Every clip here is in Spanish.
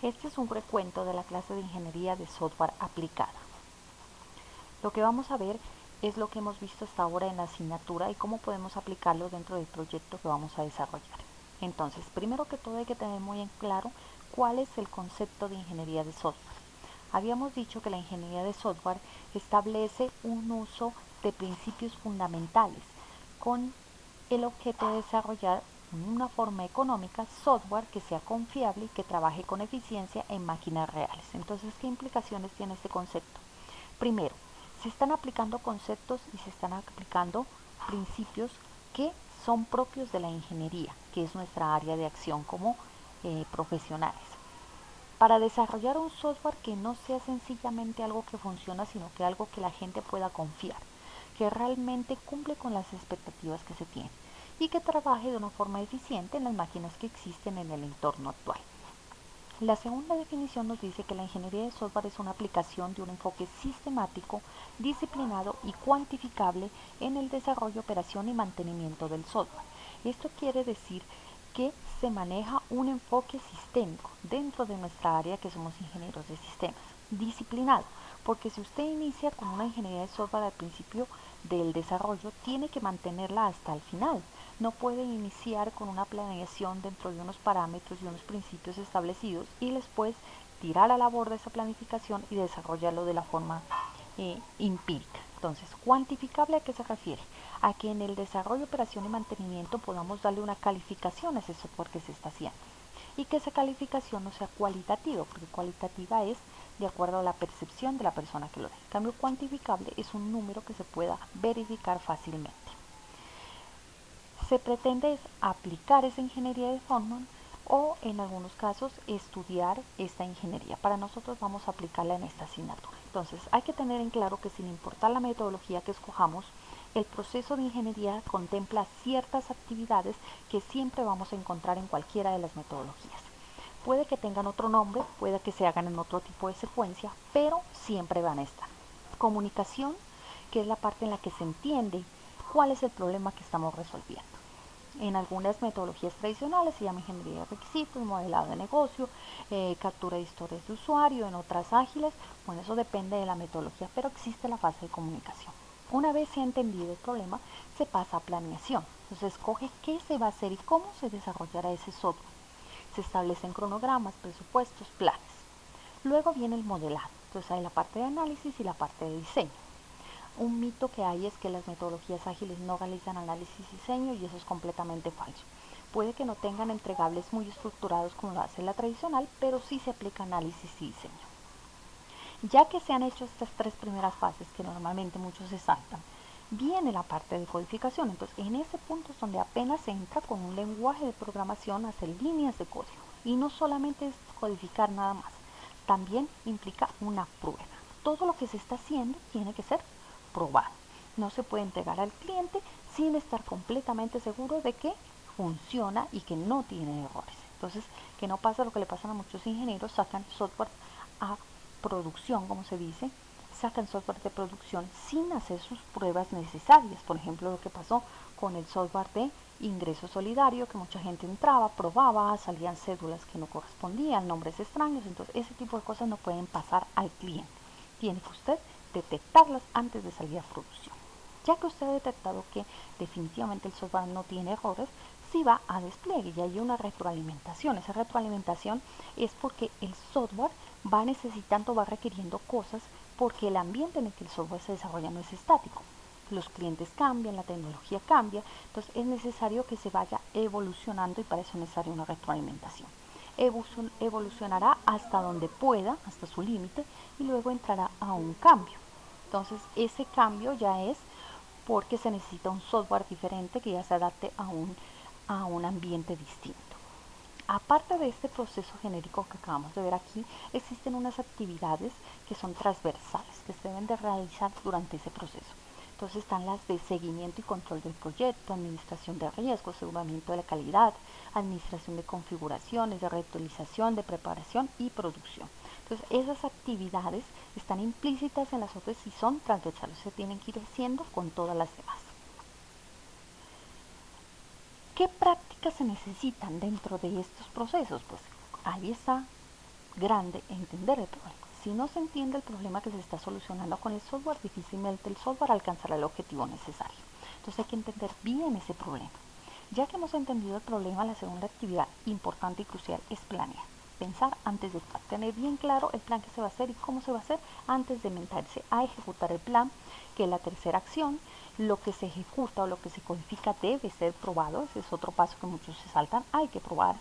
Este es un recuento de la clase de Ingeniería de Software Aplicada. Lo que vamos a ver es lo que hemos visto hasta ahora en la asignatura y cómo podemos aplicarlo dentro del proyecto que vamos a desarrollar. Entonces, primero que todo hay que tener muy en claro cuál es el concepto de ingeniería de software. Habíamos dicho que la ingeniería de software establece un uso de principios fundamentales con el objeto de desarrollar en una forma económica software que sea confiable y que trabaje con eficiencia en máquinas reales. Entonces, ¿qué implicaciones tiene este concepto? Primero, se están aplicando conceptos y se están aplicando principios que son propios de la ingeniería, que es nuestra área de acción como profesionales. Para desarrollar un software que no sea sencillamente algo que funciona, sino que algo que la gente pueda confiar, que realmente cumple con las expectativas que se tienen y que trabaje de una forma eficiente en las máquinas que existen en el entorno actual. La segunda definición nos dice que la ingeniería de software es una aplicación de un enfoque sistemático, disciplinado y cuantificable en el desarrollo, operación y mantenimiento del software. Esto quiere decir que se maneja un enfoque sistémico dentro de nuestra área que somos ingenieros de sistemas. Disciplinado, porque si usted inicia con una ingeniería de software al principio del desarrollo, tiene que mantenerla hasta el final. No puede iniciar con una planeación dentro de unos parámetros y unos principios establecidos y después tirar a la borda esa planificación y desarrollarlo de la forma empírica. Entonces, cuantificable, ¿a qué se refiere? A que en el desarrollo, operación y mantenimiento podamos darle una calificación a ese software que se está haciendo y que esa calificación no sea cualitativa, porque cualitativa es de acuerdo a la percepción de la persona que lo ve. En cambio, cuantificable es un número que se pueda verificar fácilmente. Se pretende es aplicar esa ingeniería de Frontman o en algunos casos estudiar esta ingeniería. Para nosotros vamos a aplicarla en esta asignatura. Entonces hay que tener en claro que sin importar la metodología que escojamos, el proceso de ingeniería contempla ciertas actividades que siempre vamos a encontrar en cualquiera de las metodologías. Puede que tengan otro nombre, puede que se hagan en otro tipo de secuencia, pero siempre van a estar. Comunicación, que es la parte en la que se entiende cuál es el problema que estamos resolviendo. En algunas metodologías tradicionales se llama ingeniería de requisitos, modelado de negocio, captura de historias de usuario, en otras ágiles. Bueno, eso depende de la metodología, pero existe la fase de comunicación. Una vez se ha entendido el problema, se pasa a planeación. Entonces, escoge qué se va a hacer y cómo se desarrollará ese software. Se establecen cronogramas, presupuestos, planes. Luego viene el modelado. Entonces hay la parte de análisis y la parte de diseño. Un mito que hay es que las metodologías ágiles no realizan análisis y diseño y eso es completamente falso. Puede que no tengan entregables muy estructurados como lo hace la tradicional, pero sí se aplica análisis y diseño. Ya que se han hecho estas tres primeras fases que normalmente muchos se saltan, viene la parte de codificación. Entonces, en ese punto es donde apenas se entra con un lenguaje de programación a hacer líneas de código. Y no solamente es codificar nada más, también implica una prueba. Todo lo que se está haciendo tiene que ser probado. No se puede entregar al cliente sin estar completamente seguro de que funciona y que no tiene errores. Entonces, que no pasa lo que le pasa a muchos ingenieros, sacan software a producción, como se dice, sacan software de producción sin hacer sus pruebas necesarias. Por ejemplo, lo que pasó con el software de ingreso solidario, que mucha gente entraba, probaba, salían cédulas que no correspondían, nombres extraños. Entonces, ese tipo de cosas no pueden pasar al cliente. Tiene que usted detectarlas antes de salir a producción. Ya que usted ha detectado que definitivamente el software no tiene errores, sí va a despliegue y hay una retroalimentación. Esa retroalimentación es porque el software va necesitando, va requiriendo cosas porque el ambiente en el que el software se desarrolla no es estático. Los clientes cambian, la tecnología cambia, entonces es necesario que se vaya evolucionando y para eso es necesaria una retroalimentación. Evolucionará hasta donde pueda, hasta su límite, y luego entrará a un cambio. Entonces ese cambio ya es porque se necesita un software diferente que ya se adapte a un ambiente distinto. Aparte de este proceso genérico que acabamos de ver aquí, existen unas actividades que son transversales, que se deben de realizar durante ese proceso. Entonces están las de seguimiento y control del proyecto, administración de riesgos, aseguramiento de la calidad, administración de configuraciones, de reutilización, de preparación y producción. Entonces esas actividades están implícitas en las otras y son transversales, se tienen que ir haciendo con todas las demás. ¿Qué prácticas se necesitan dentro de estos procesos? Pues ahí está grande entender el problema. Si no se entiende el problema que se está solucionando con el software, difícilmente el software alcanzará el objetivo necesario. Entonces hay que entender bien ese problema. Ya que hemos entendido el problema, la segunda actividad importante y crucial es planear. Pensar antes de actuar, tener bien claro el plan que se va a hacer y cómo se va a hacer antes de meterse a ejecutar el plan, que es la tercera acción. Lo que se ejecuta o lo que se codifica debe ser probado, ese es otro paso que muchos se saltan, hay que probar,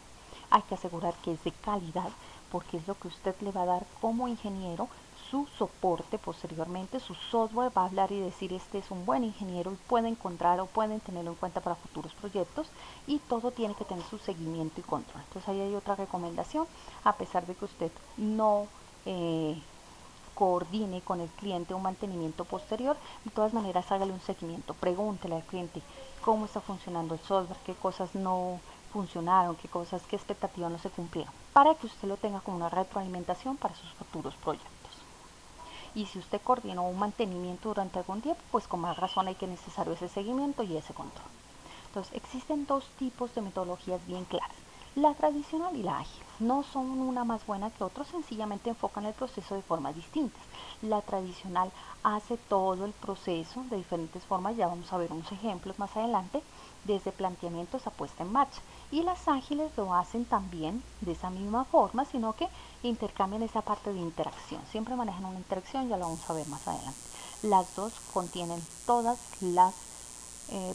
hay que asegurar que es de calidad, porque es lo que usted le va a dar como ingeniero su soporte posteriormente. Su software va a hablar y decir: este es un buen ingeniero y puede encontrar o pueden tenerlo en cuenta para futuros proyectos, y todo tiene que tener su seguimiento y control. Entonces ahí hay otra recomendación: a pesar de que usted no coordine con el cliente un mantenimiento posterior, de todas maneras hágale un seguimiento, pregúntele al cliente cómo está funcionando el software, qué cosas no funcionaron, qué expectativas no se cumplieron, para que usted lo tenga como una retroalimentación para sus futuros proyectos. Y si usted coordinó un mantenimiento durante algún tiempo, pues con más razón hay que necesario ese seguimiento y ese control. Entonces existen dos tipos de metodologías bien claras: la tradicional y la ágil. No son una más buena que otra, sencillamente enfocan el proceso de formas distintas. La tradicional hace todo el proceso de diferentes formas, ya vamos a ver unos ejemplos más adelante, desde planteamientos a puesta en marcha. Y las ágiles lo hacen también de esa misma forma, sino que intercambian esa parte de interacción. Siempre manejan una interacción, ya lo vamos a ver más adelante. Las dos contienen todas las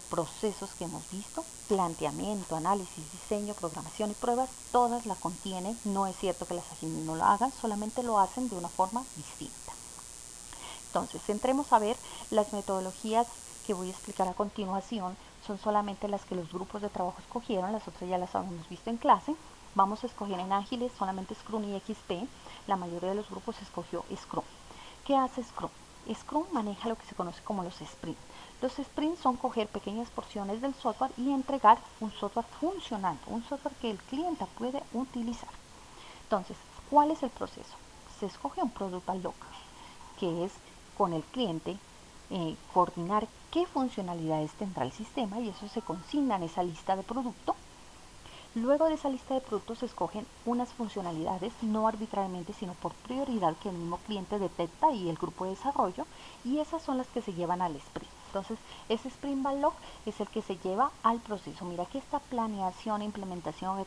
procesos que hemos visto: planteamiento, análisis, diseño, programación y pruebas, todas la contienen. No es cierto que las ágiles no lo hagan, solamente lo hacen de una forma distinta. Entonces, entremos a ver las metodologías que voy a explicar a continuación. Son solamente las que los grupos de trabajo escogieron, las otras ya las habíamos visto en clase. Vamos a escoger en ágiles solamente Scrum y XP. La mayoría de los grupos escogió Scrum. ¿Qué hace Scrum? Scrum maneja lo que se conoce como los sprints. Los sprints son coger pequeñas porciones del software y entregar un software funcionando, un software que el cliente puede utilizar. Entonces, ¿cuál es el proceso? Se escoge un Product Backlog, que es con el cliente coordinar qué funcionalidades tendrá el sistema, y eso se consigna en esa lista de producto. Luego de esa lista de productos se escogen unas funcionalidades, no arbitrariamente, sino por prioridad, que el mismo cliente detecta y el grupo de desarrollo, y esas son las que se llevan al sprint. Entonces, ese sprint backlog es el que se lleva al proceso. Mira que esta planeación, implementación,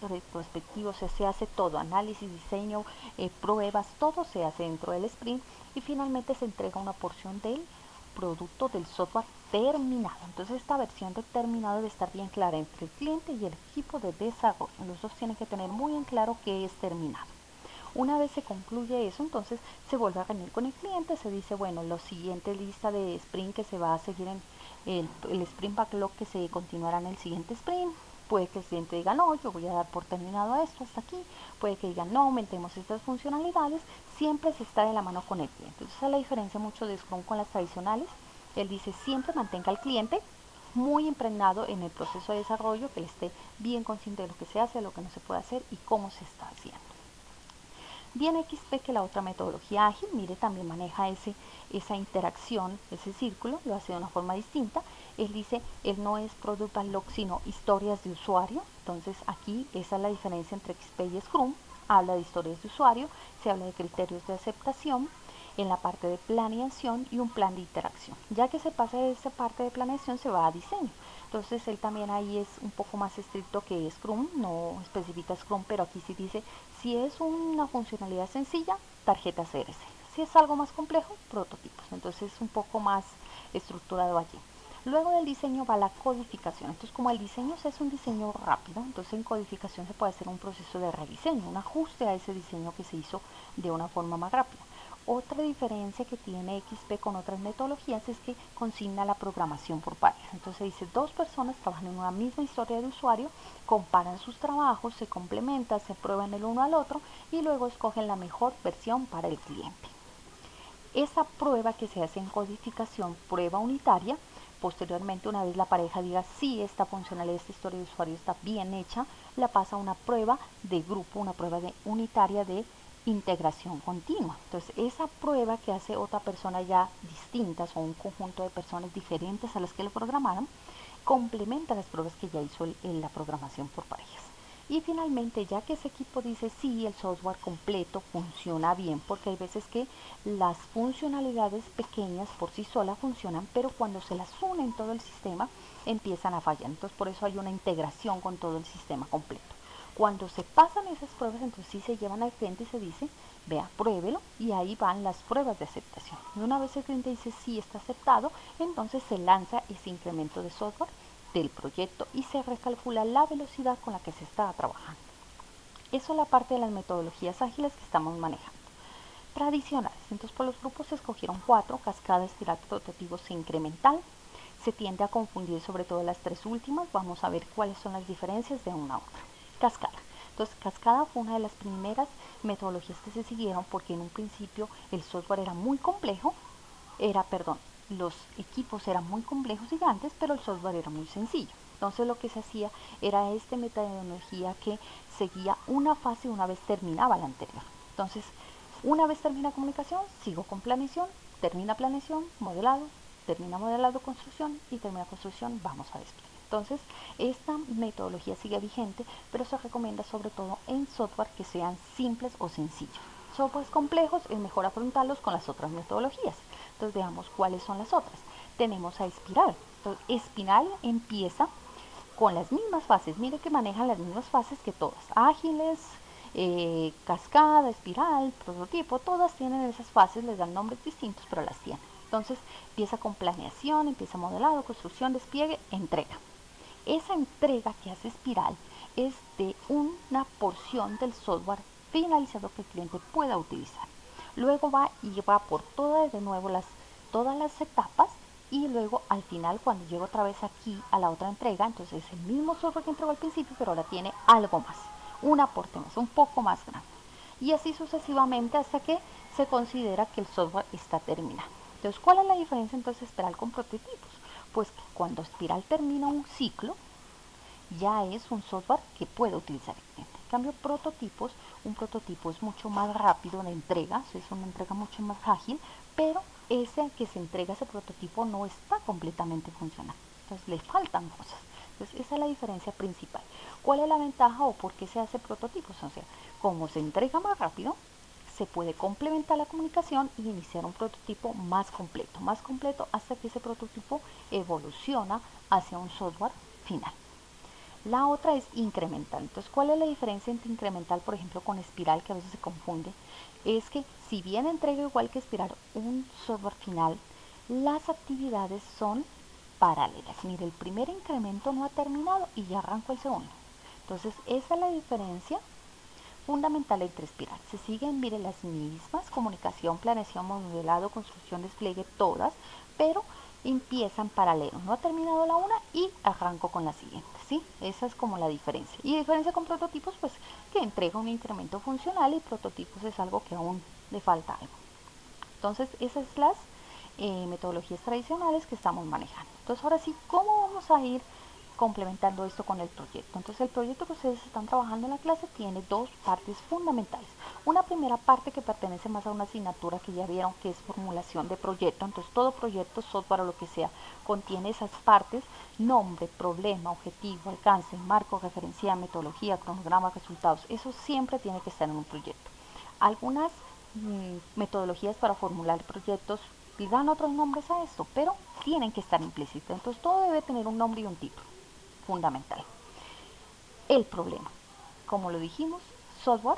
retrospectivo, se hace todo: análisis, diseño, pruebas, todo se hace dentro del sprint, y finalmente se entrega una porción del producto, del software terminado. Entonces esta versión de terminado debe estar bien clara entre el cliente y el equipo de desarrollo. Los dos tienen que tener muy en claro qué es terminado. Una vez se concluye eso, entonces se vuelve a reunir con el cliente, se dice: bueno, la siguiente lista de sprint que se va a seguir en el sprint backlog, que se continuará en el siguiente sprint. Puede que el cliente diga: no, yo voy a dar por terminado esto hasta aquí. Puede que diga: no, aumentemos estas funcionalidades. Siempre se está de la mano con el cliente. Entonces esa es la diferencia mucho de Scrum con las tradicionales. Él dice: siempre mantenga al cliente muy impregnado en el proceso de desarrollo, que él esté bien consciente de lo que se hace, de lo que no se puede hacer y cómo se está haciendo. Bien XP, que la otra metodología ágil, mire, también maneja esa interacción, ese círculo, lo hace de una forma distinta. Él dice: él no es Product Backlog, sino historias de usuario. Entonces aquí esa es la diferencia entre XP y Scrum. Habla de historias de usuario, se habla de criterios de aceptación en la parte de planeación y un plan de interacción. Ya que se pasa de esa parte de planeación, se va a diseño. Entonces él también ahí es un poco más estricto que Scrum, no especifica Scrum, pero aquí sí dice: si es una funcionalidad sencilla, tarjeta CRC. Si es algo más complejo, prototipos. Entonces es un poco más estructurado allí. Luego del diseño va la codificación. Entonces, como el diseño es un diseño rápido, entonces en codificación se puede hacer un proceso de rediseño, un ajuste a ese diseño que se hizo de una forma más rápida. Otra diferencia que tiene XP con otras metodologías es que consigna la programación por pares. Entonces dice: dos personas trabajan en una misma historia de usuario, comparan sus trabajos, se complementan, se prueban el uno al otro y luego escogen la mejor versión para el cliente. Esa prueba que se hace en codificación, prueba unitaria, posteriormente, una vez la pareja diga: sí, esta funcionalidad, esta historia de usuario está bien hecha, la pasa a una prueba de grupo, una prueba unitaria de integración continua. Entonces esa prueba que hace otra persona ya distintas, o un conjunto de personas diferentes a las que lo programaron, complementa las pruebas que ya hizo la programación por parejas. Y finalmente, ya que ese equipo dice sí, el software completo funciona bien, porque hay veces que las funcionalidades pequeñas por sí solas funcionan, pero cuando se las une en todo el sistema empiezan a fallar. Entonces por eso hay una integración con todo el sistema completo. Cuando se pasan esas pruebas, entonces sí se llevan al cliente y se dice, vea, pruébelo, y ahí van las pruebas de aceptación. Y una vez el cliente dice sí, está aceptado, entonces se lanza ese incremento de software del proyecto y se recalcula la velocidad con la que se está trabajando. Eso es la parte de las metodologías ágiles que estamos manejando. Tradicionales, entonces por los grupos se escogieron 4: cascada, espiral, prototipos e incremental. Se tiende a confundir sobre todo las 3 últimas. Vamos a ver cuáles son las diferencias de una a otra. Cascada. Entonces, cascada fue una de las primeras metodologías que se siguieron porque en un principio el software era muy complejo, los equipos eran muy complejos y gigantes, pero el software era muy sencillo. Entonces lo que se hacía era esta metodología que seguía una fase una vez terminaba la anterior. Entonces, una vez termina comunicación, sigo con planeación, termina planeación, modelado, termina modelado, construcción, y termina construcción, vamos a despliegue. Entonces, esta metodología sigue vigente, pero se recomienda sobre todo en software que sean simples o sencillos. Softwares complejos es mejor afrontarlos con las otras metodologías. Entonces, veamos cuáles son las otras. Tenemos a espiral. Entonces, espiral empieza con las mismas fases. Mire que manejan las mismas fases que todas. Ágiles, cascada, espiral, prototipo, todas tienen esas fases, les dan nombres distintos, pero las tienen. Entonces empieza con planeación, empieza modelado, construcción, despliegue, entrega. Esa entrega que hace espiral es de una porción del software finalizado que el cliente pueda utilizar. Luego va y va por todas de nuevo todas las etapas, y luego al final, cuando llego otra vez aquí a la otra entrega, entonces es el mismo software que entregó al principio, pero ahora tiene algo más, un aporte más, un poco más grande. Y así sucesivamente hasta que se considera que el software está terminado. Entonces, ¿cuál es la diferencia entonces espiral con prototipos? Pues que cuando espiral termina un ciclo, ya es un software que puede utilizar el cliente. En cambio, prototipos, un prototipo es mucho más rápido de entrega, es una entrega mucho más ágil, pero ese que se entrega, ese prototipo, no está completamente funcional. Entonces, le faltan cosas. Entonces, esa es la diferencia principal. ¿Cuál es la ventaja o por qué se hace prototipos? O sea, como se entrega más rápido, se puede complementar la comunicación y iniciar un prototipo más completo hasta que ese prototipo evoluciona hacia un software final. La otra es incremental. Entonces, ¿cuál es la diferencia entre incremental, por ejemplo, con espiral, que a veces se confunde? Es que si bien entrega igual que espiral un software final, las actividades son paralelas. Mire, el primer incremento no ha terminado y ya arrancó el segundo. Entonces, esa es la diferencia fundamental entre espiral. Se siguen, mire, las mismas: comunicación, planeación, modelado, construcción, despliegue, todas, pero empiezan paralelo. No ha terminado la una y arranco con la siguiente, ¿sí? Esa es como la diferencia. Y diferencia con prototipos, pues que entrega un incremento funcional, y prototipos es algo que aún le falta algo. Entonces, esas son las metodologías tradicionales que estamos manejando. Entonces, ahora sí, ¿cómo vamos a ir complementando esto con el proyecto? Entonces, el proyecto que ustedes están trabajando en la clase tiene dos partes fundamentales. Una primera parte que pertenece más a una asignatura que ya vieron, que es formulación de proyecto. Entonces, todo proyecto, software o lo que sea, contiene esas partes: nombre, problema, objetivo, alcance, marco, referencia, metodología, cronograma, resultados. Eso siempre tiene que estar en un proyecto. Algunas metodologías para formular proyectos le dan otros nombres a esto, pero tienen que estar implícitos. Entonces, todo debe tener un nombre y un título fundamental. El problema, como lo dijimos, software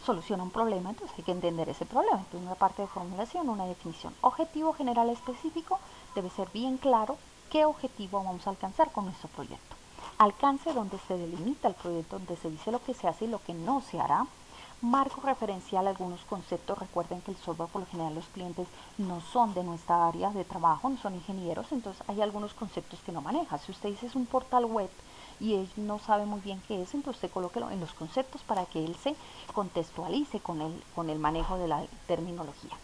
soluciona un problema, entonces hay que entender ese problema. Entonces, una parte de formulación, una definición. Objetivo general específico, debe ser bien claro qué objetivo vamos a alcanzar con nuestro proyecto. Alcance, donde se delimita el proyecto, donde se dice lo que se hace y lo que no se hará. Marco referencial, algunos conceptos. Recuerden que el software, por lo general, los clientes no son de nuestra área de trabajo, no son ingenieros, entonces hay algunos conceptos que no maneja. Si usted dice es un portal web y él no sabe muy bien qué es, entonces usted colóquelo en los conceptos para que él se contextualice con el manejo de la terminología.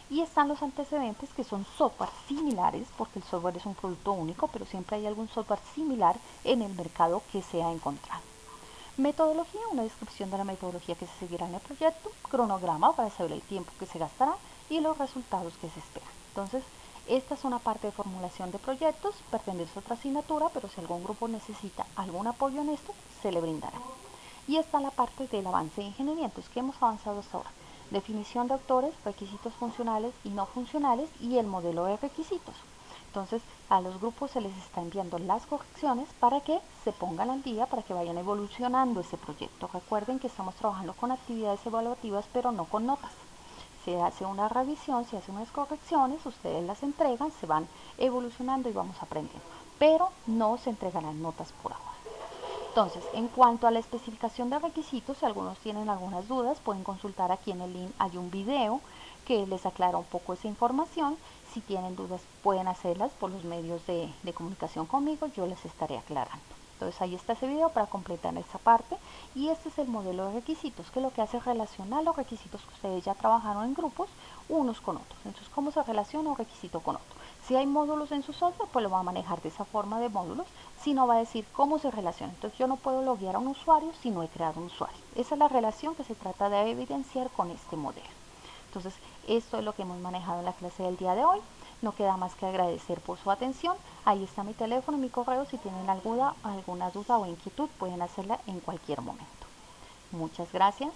Y están los antecedentes, que son software similares, porque el software es un producto único, pero siempre hay algún software similar en el mercado que se ha encontrado. Metodología, una descripción de la metodología que se seguirá en el proyecto. Cronograma, para saber el tiempo que se gastará y los resultados que se esperan. Entonces, esta es una parte de formulación de proyectos, pertenece a otra asignatura, pero si algún grupo necesita algún apoyo en esto, se le brindará. Y está la parte del avance de ingeniería. Entonces, ¿qué hemos avanzado hasta ahora? Definición de autores, requisitos funcionales y no funcionales y el modelo de requisitos. Entonces, a los grupos se les está enviando las correcciones para que se pongan al día, para que vayan evolucionando ese proyecto. Recuerden que estamos trabajando con actividades evaluativas, pero no con notas. Se hace una revisión, se hacen unas correcciones, ustedes las entregan, se van evolucionando y vamos aprendiendo. Pero no se entregarán notas por ahora. Entonces, en cuanto a la especificación de requisitos, si algunos tienen algunas dudas, pueden consultar aquí en el link, hay un video que les aclara un poco esa información. Si tienen dudas, pueden hacerlas por los medios de comunicación conmigo, yo les estaré aclarando. Entonces ahí está ese video para completar esa parte y este es el modelo de requisitos que lo que hace es relacionar los requisitos que ustedes ya trabajaron en grupos unos con otros. Entonces, ¿cómo se relaciona un requisito con otro? Si hay módulos en su software, pues lo va a manejar de esa forma de módulos, si no va a decir cómo se relaciona. Entonces yo no puedo loguear a un usuario si no he creado un usuario. Esa es la relación que se trata de evidenciar con este modelo. Entonces, esto es lo que hemos manejado en la clase del día de hoy. No queda más que agradecer por su atención. Ahí está mi teléfono y mi correo. Si tienen alguna duda o inquietud, pueden hacerla en cualquier momento. Muchas gracias.